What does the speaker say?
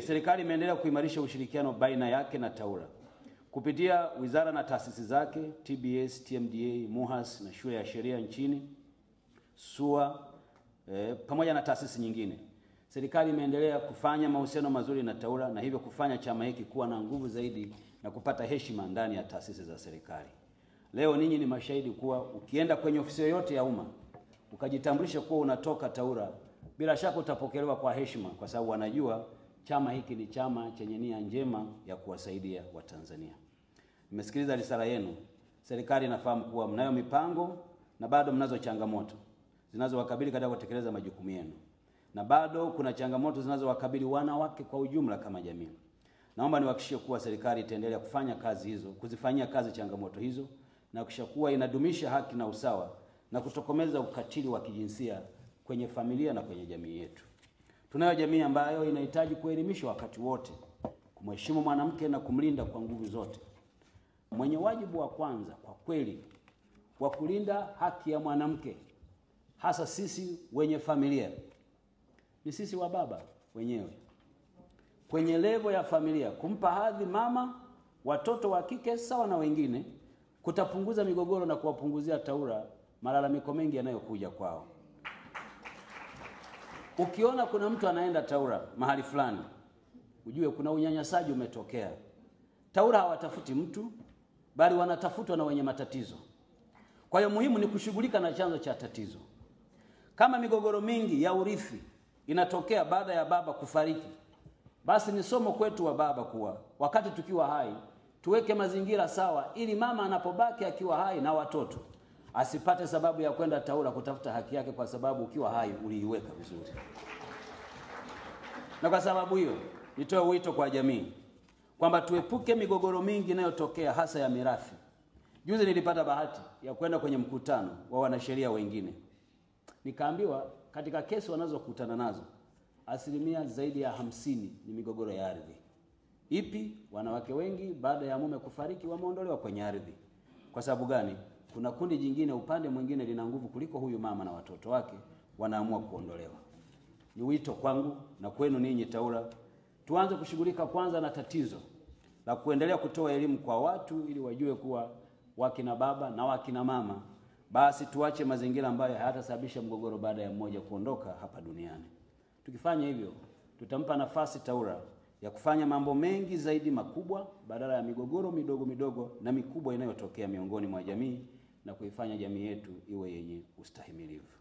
Serikali imeendelea kuimarisha ushirikiano baina yake na TAWLA kupitia wizara na taasisi zake TBS, TMDA, MUHAS na shule ya sheria nchini SUA, pamoja na taasisi nyingine. Serikali imeendelea kufanya mahusiano mazuri na TAWLA na hivyo kufanya chama hiki kuwa na nguvu zaidi na kupata heshima ndani ya taasisi za serikali. Leo ninyi ni mashahidi kuwa ukienda kwenye ofisi yoyote ya umma ukajitambulisha kuwa unatoka TAWLA, bila shaka utapokelewa kwa heshima, kwa sababu wanajua chama hiki ni chama chenye nia njema ya kuwasaidia Watanzania. Nimesikiliza risala yenu. Serikali inafahamu kuwa mnayo mipango na bado mnazo changamoto zinazowakabili katika kutekeleza majukumu yenu. Na bado kuna changamoto zinazowakabili wanawake kwa ujumla kama jamii. Naomba niwahakikishie kuwa serikali itaendelea kufanya kazi hizo, kuzifanyia kazi changamoto hizo na kuhakikisha kuwa inadumisha haki na usawa na kutokomeza ukatili wa kijinsia kwenye familia na kwenye jamii yetu. Tunayo jamii ambayo inahitaji kuelimishwa wakati wote, kumheshimu mwanamke na kumlinda kwa nguvu zote. Mwenye wajibu wa kwanza kwa kweli wa kulinda haki ya mwanamke, hasa sisi wenye familia, ni sisi wa baba wenyewe. Kwenye levo ya familia, kumpa hadhi mama, watoto wa kike sawa na wengine, kutapunguza migogoro na kuwapunguzia TAWLA malalamiko mengi yanayokuja kwao. Ukiona kuna mtu anaenda TAWLA mahali fulani, ujue kuna unyanyasaji umetokea. TAWLA hawatafuti mtu, bali wanatafutwa na wenye matatizo. Kwa hiyo muhimu ni kushughulika na chanzo cha tatizo. Kama migogoro mingi ya urithi inatokea baada ya baba kufariki, basi ni somo kwetu wa baba kuwa wakati tukiwa hai tuweke mazingira sawa, ili mama anapobaki akiwa hai na watoto asipate sababu ya kwenda TAWLA kutafuta haki yake, kwa sababu ukiwa hai uliiweka vizuri. Na kwa sababu hiyo nitoe wito kwa jamii kwamba tuepuke migogoro mingi inayotokea hasa ya mirathi. Juzi nilipata bahati ya kwenda kwenye mkutano wa wanasheria wengine. Nikaambiwa katika kesi wanazokutana nazo, asilimia zaidi ya 50 ni migogoro ya ardhi. Ipi? Wanawake wengi baada ya mume kufariki wameondolewa kwenye ardhi. Kwa sababu gani? Kuna kundi jingine, upande mwingine lina nguvu kuliko huyu mama na watoto wake, wanaamua kuondolewa. Ni wito kwangu na kwenu ninyi TAWLA, tuanze kushughulika kwanza na tatizo la kuendelea kutoa elimu kwa watu ili wajue kuwa wakina baba na wakina mama, basi tuache mazingira ambayo hayatasababisha mgogoro baada ya mmoja kuondoka hapa duniani. Tukifanya hivyo, tutampa nafasi TAWLA ya kufanya mambo mengi zaidi makubwa badala ya migogoro midogo midogo na mikubwa inayotokea miongoni mwa jamii, na kuifanya jamii yetu iwe yenye ustahimilivu.